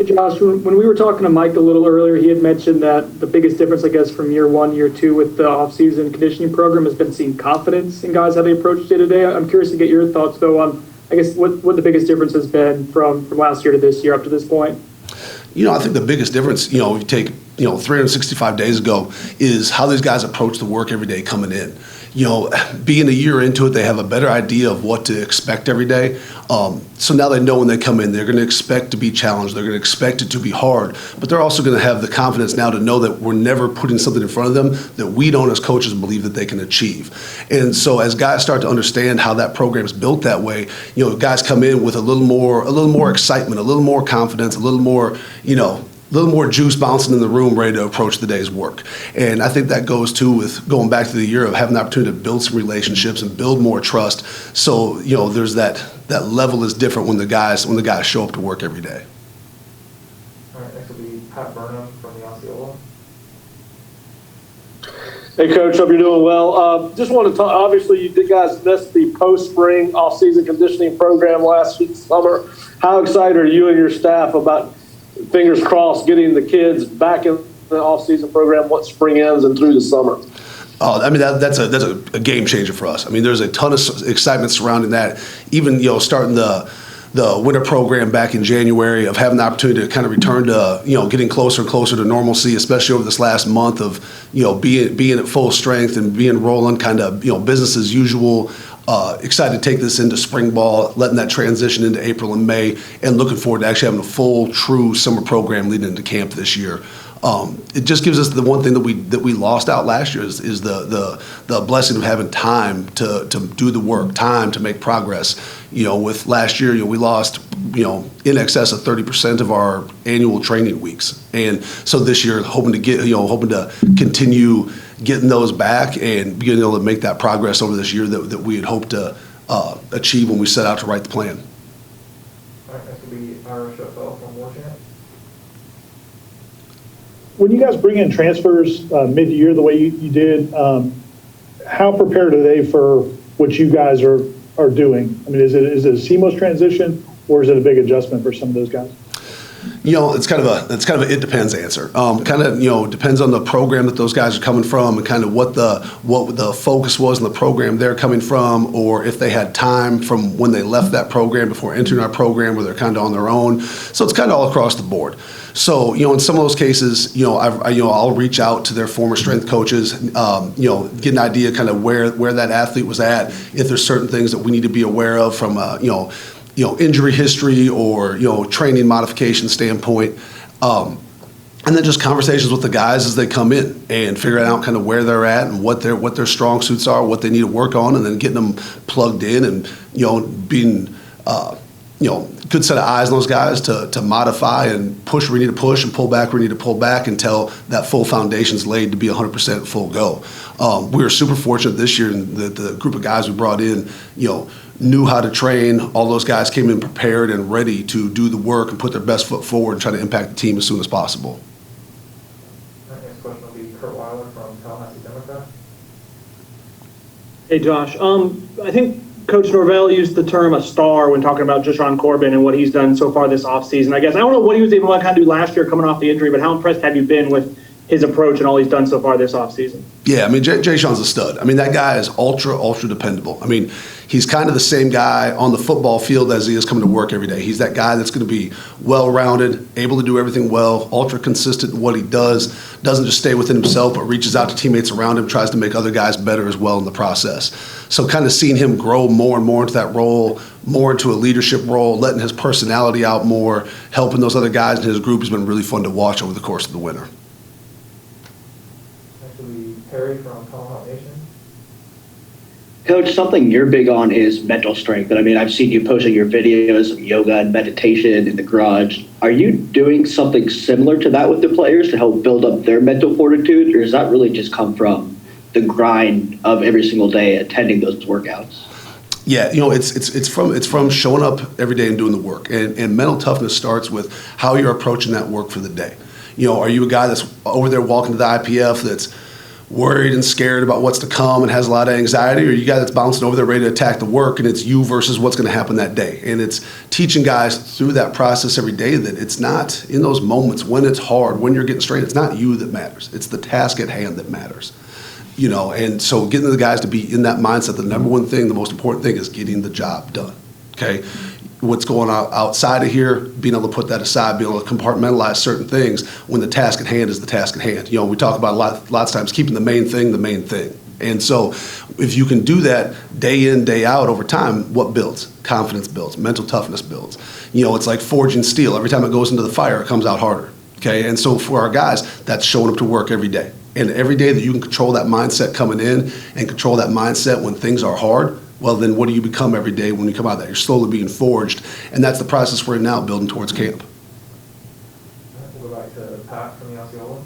Hey Josh, when we were talking to Mike a little earlier, he had mentioned that the biggest difference, I guess, from year one, year two with the offseason conditioning program has been seeing confidence in guys, how they approach day to day. I'm curious to get your thoughts, though, on, I guess, what the biggest difference has been from last year to this year up to this point. I think the biggest difference, if you take, 365 days ago is how these guys approach the work every day coming in. Being a year into it, they have a better idea of what to expect every day. So now they know when they come in, they're going to expect to be challenged. They're going to expect it to be hard. But they're also going to have the confidence now to know that we're never putting something in front of them that we don't as coaches believe that they can achieve. And so as guys start to understand how that program is built that way, guys come in with a little more excitement, a little more confidence, a little more juice bouncing in the room, ready to approach the day's work. And I think that goes too with going back to the year of having the opportunity to build some relationships and build more trust. So, there's that level is different when the guys show up to work every day. All right, next will be Pat Burnham from the Osceola. Hey, Coach, hope you're doing well. Just want to talk, obviously, you guys missed the post-spring off-season conditioning program last summer. How excited are you and your staff about, fingers crossed, getting the kids back in the off-season program once spring ends and through the summer? That's a game changer for us. There's a ton of excitement surrounding that. Even starting the winter program back in January, of having the opportunity to kind of return to getting closer and closer to normalcy, especially over this last month of being at full strength and being rolling, kind of business as usual. Excited to take this into spring ball, letting that transition into April and May, and looking forward to actually having a full, true summer program leading into camp this year. It just gives us the one thing that we lost out last year is the blessing of having time to do the work, time to make progress. With last year, we lost in excess of 30% of our annual training weeks, and so this year hoping to continue getting those back and being able to make that progress over this year that we had hoped to achieve when we set out to write the plan. All right, next will be Ira Scheffel from Warchant. When you guys bring in transfers mid-year the way you did, how prepared are they for what you guys are doing? Is it a seamless transition, or is it a big adjustment for some of those guys? It's kind of a it depends answer. Depends on the program that those guys are coming from and kind of what the focus was in the program they're coming from, or if they had time from when they left that program before entering our program where they're kind of on their own. So it's kind of all across the board. So, in some of those cases, I'll reach out to their former strength coaches, get an idea kind of where that athlete was at, if there's certain things that we need to be aware of from injury history or training modification standpoint, and then just conversations with the guys as they come in and figuring out kind of where they're at and what their strong suits are, what they need to work on, and then getting them plugged in and being good set of eyes on those guys to modify and push where we need to push and pull back where we need to pull back until that full foundation's laid to be 100% full go. We were super fortunate this year in the group of guys we brought in, knew how to train. All those guys came in prepared and ready to do the work and put their best foot forward and try to impact the team as soon as possible. All right, next question will be Kurt Weiler from Tallahassee Democrat. Hey Josh, I think Coach Norvell used the term a star when talking about Jashawn Corbin and what he's done so far this offseason. I guess I don't know what he was able to kind of do last year coming off the injury, but how impressed have you been with his approach and all he's done so far this offseason? Yeah, Jashawn's a stud. That guy is ultra dependable. He's kind of the same guy on the football field as he is coming to work every day. He's that guy that's going to be well-rounded, able to do everything well, ultra consistent in what he does, doesn't just stay within himself, but reaches out to teammates around him, tries to make other guys better as well in the process. So kind of seeing him grow more and more into that role, more into a leadership role, letting his personality out more, helping those other guys in his group has been really fun to watch over the course of the winter. Next will be Perry from Tomahawk Nation. Coach, something you're big on is mental strength. And I've seen you posting your videos of yoga and meditation in the garage. Are you doing something similar to that with the players to help build up their mental fortitude, or does that really just come from the grind of every single day attending those workouts? Yeah, it's from showing up every day and doing the work. And mental toughness starts with how you're approaching that work for the day. Are you a guy that's over there walking to the IPF that's worried and scared about what's to come and has a lot of anxiety, or you guy that's bouncing over there ready to attack the work, and it's you versus what's going to happen that day. And it's teaching guys through that process every day that it's not in those moments when it's hard, when you're getting straight, it's not you that matters. It's the task at hand that matters. And so getting the guys to be in that mindset, the number one thing, the most important thing is getting the job done, okay? What's going on outside of here, being able to put that aside, being able to compartmentalize certain things when the task at hand is the task at hand. We talk about lots of times keeping the main thing the main thing. And so if you can do that day in, day out over time, what builds? Confidence builds, mental toughness builds. It's like forging steel. Every time it goes into the fire, it comes out harder, okay? And so for our guys, that's showing up to work every day. And every day that you can control that mindset coming in and control that mindset when things are hard, well, then what do you become every day when you come out of that? You're slowly being forged, and that's the process we're in now, building towards camp. We'll go back to Pat from the Osceola.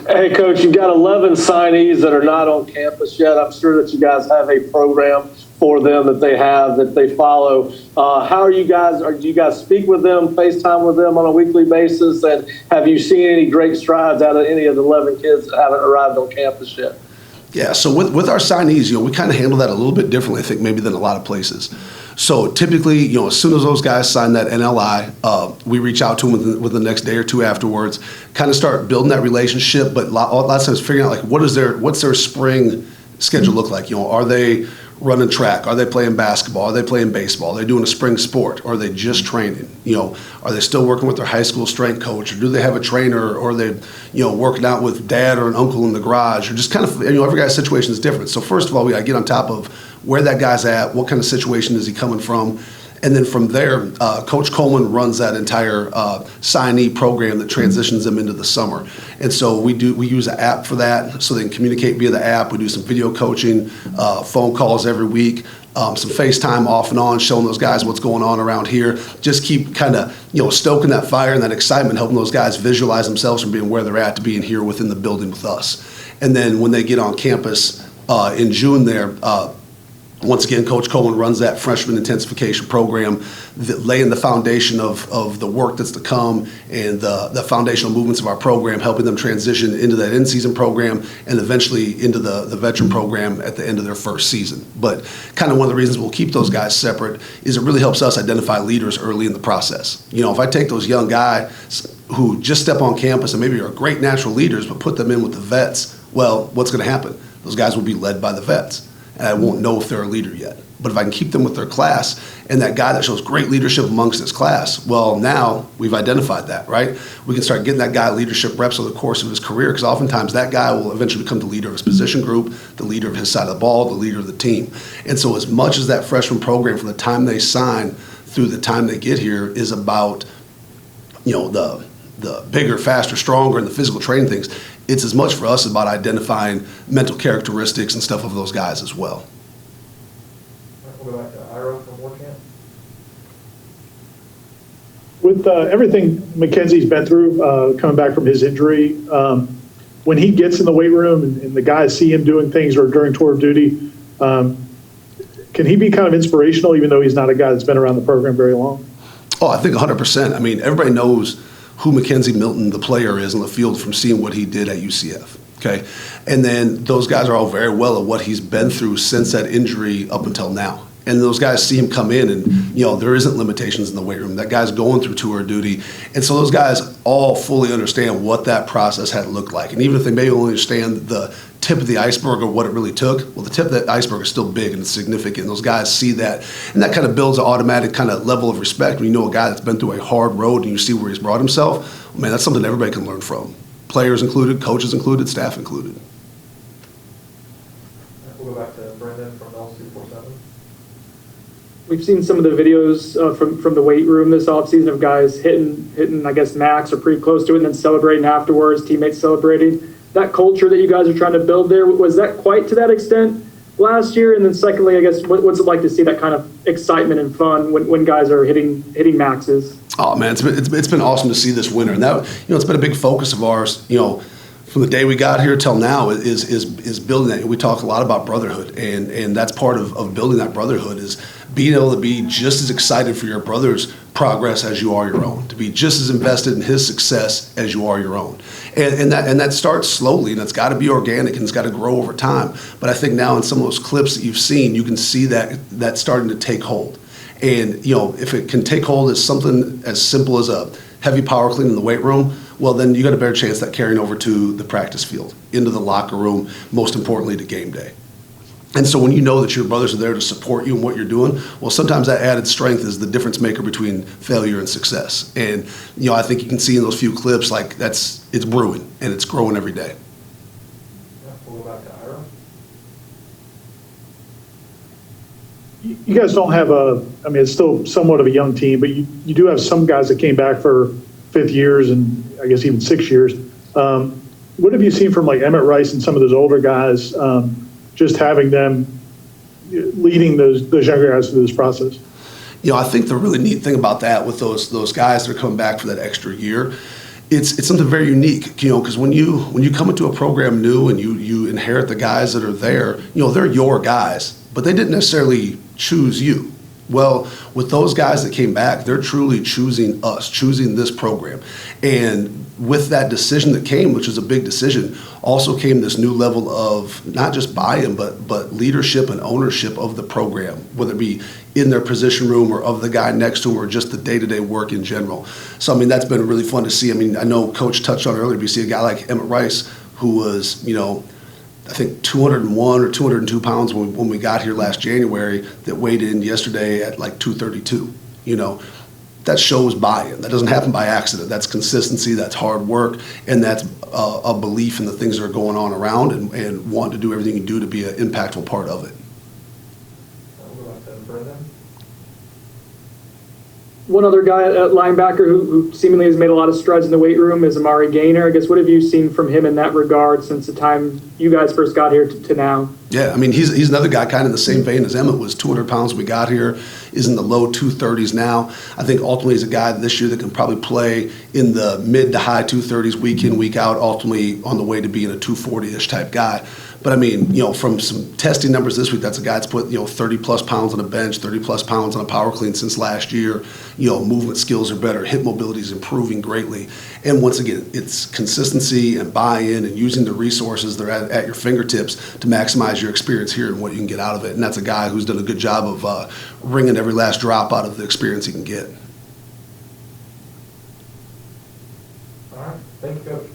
Hey, Coach, you've got 11 signees that are not on campus yet. I'm sure that you guys have a program for them that they follow. How are you guys? Do you guys speak with them, FaceTime with them on a weekly basis? And have you seen any great strides out of any of the 11 kids that haven't arrived on campus yet? Yeah, so with our signees, we kind of handle that a little bit differently, I think, maybe than a lot of places. So typically, as soon as those guys sign that NLI, we reach out to them within the next day or two afterwards, kind of start building that relationship, but a lot of times figuring out, like, what's their spring schedule look like? Are they running track? Are they playing basketball? Are they playing baseball? Are they doing a spring sport? Or are they just training? Are they still working with their high school strength coach? Or do they have a trainer? Or are they, working out with dad or an uncle in the garage? Or just kind of, every guy's situation is different. So first of all, we got to get on top of where that guy's at, what kind of situation is he coming from. And then from there, Coach Coleman runs that entire signee program that transitions them into the summer. And so we use an app for that, so they can communicate via the app. We do some video coaching, phone calls every week, some FaceTime off and on, showing those guys what's going on around here. Just keep kind of stoking that fire and that excitement, helping those guys visualize themselves from being where they're at to being here within the building with us. And then when they get on campus in June there, once again, Coach Coleman runs that freshman intensification program, laying the foundation of the work that's to come and the foundational movements of our program, helping them transition into that in-season program and eventually into the veteran program at the end of their first season. But kind of one of the reasons we'll keep those guys separate is it really helps us identify leaders early in the process. If I take those young guys who just step on campus and maybe are great natural leaders but put them in with the vets, well, what's going to happen? Those guys will be led by the vets. And I won't know if they're a leader yet. But if I can keep them with their class and that guy that shows great leadership amongst his class, well, now we've identified that, right? We can start getting that guy leadership reps over the course of his career, because oftentimes that guy will eventually become the leader of his position group, the leader of his side of the ball, the leader of the team. And so as much as that freshman program from the time they sign through the time they get here is about, the bigger, faster, stronger, and the physical training things, it's as much for us about identifying mental characteristics and stuff of those guys as well. We'll go back to Ira from Warcamp. With everything McKenzie's been through, coming back from his injury, when he gets in the weight room and the guys see him doing things or during tour of duty, can he be kind of inspirational, even though he's not a guy that's been around the program very long? Oh, I think 100%. I mean, everybody knows who McKenzie Milton, the player, is on the field from seeing what he did at UCF, okay? And then those guys are all very well at what he's been through since that injury up until now. And those guys see him come in and, there isn't limitations in the weight room. That guy's going through tour duty. And so those guys all fully understand what that process had looked like. And even if they maybe only understand the tip of the iceberg or what it really took, well, the tip of that iceberg is still big and it's significant. Those guys see that. And that kind of builds an automatic kind of level of respect when you know a guy that's been through a hard road and you see where he's brought himself. Man, that's something everybody can learn from. Players included, coaches included, staff included. We'll go back to Brendan from L247. We've seen some of the videos from the weight room this offseason of guys hitting, I guess, max or pretty close to it and then celebrating afterwards, teammates celebrating. That culture that you guys are trying to build there, was that quite to that extent last year? And then secondly, I guess, what's it like to see that kind of excitement and fun when guys are hitting maxes? Oh, man, it's been awesome to see this winter. And that, it's been a big focus of ours, from the day we got here till now is building that. We talk a lot about brotherhood, and that's part of building that brotherhood is being able to be just as excited for your brother's progress as you are your own, to be just as invested in his success as you are your own. And that starts slowly, and it's got to be organic, and it's got to grow over time. But I think now in some of those clips that you've seen, you can see that starting to take hold. And, if it can take hold as something as simple as a heavy power clean in the weight room, well, then you got a better chance that carrying over to the practice field, into the locker room, most importantly to game day. And so when you know that your brothers are there to support you in what you're doing, well, sometimes that added strength is the difference maker between failure and success. And, I think you can see in those few clips, like it's brewing and it's growing every day. Yeah, we'll go back to Ira. You guys don't have it's still somewhat of a young team, but you do have some guys that came back for fifth years and I guess even 6 years. What have you seen from like Emmett Rice and some of those older guys, just having them leading those younger guys through this process? I think the really neat thing about that with those guys that are coming back for that extra year, it's something very unique, because when you come into a program new and you inherit the guys that are there, they're your guys, but they didn't necessarily choose you. Well, with those guys that came back, they're truly choosing us, choosing this program. And with that decision that came, which is a big decision, also came this new level of not just buy-in, but leadership and ownership of the program, whether it be in their position room or of the guy next to them or just the day-to-day work in general. So, that's been really fun to see. I know Coach touched on earlier, but you see a guy like Emmett Rice, who was, I think 201 or 202 pounds when we got here last January, that weighed in yesterday at like 232. That shows buy-in. That doesn't happen by accident. That's consistency, that's hard work, and that's a belief in the things that are going on around and want to do everything you do to be an impactful part of it. We'll go back to Brendan. One other guy at linebacker who seemingly has made a lot of strides in the weight room is Amari Gainer. I guess, what have you seen from him in that regard since the time you guys first got here to now? Yeah, he's another guy kind of in the same vein as Emmett was. 200 pounds when we got here, is in the low 230s now. I think ultimately he's a guy this year that can probably play in the mid to high 230s week in, week out, ultimately on the way to being a 240-ish type guy. But from some testing numbers this week, that's a guy that's put 30-plus pounds on a bench, 30-plus pounds on a power clean since last year. Movement skills are better, hip mobility is improving greatly. And once again, it's consistency and buy-in and using the resources that are at your fingertips to maximize your experience here and what you can get out of it. And that's a guy who's done a good job of wringing every last drop out of the experience he can get. All right, thank you, Coach.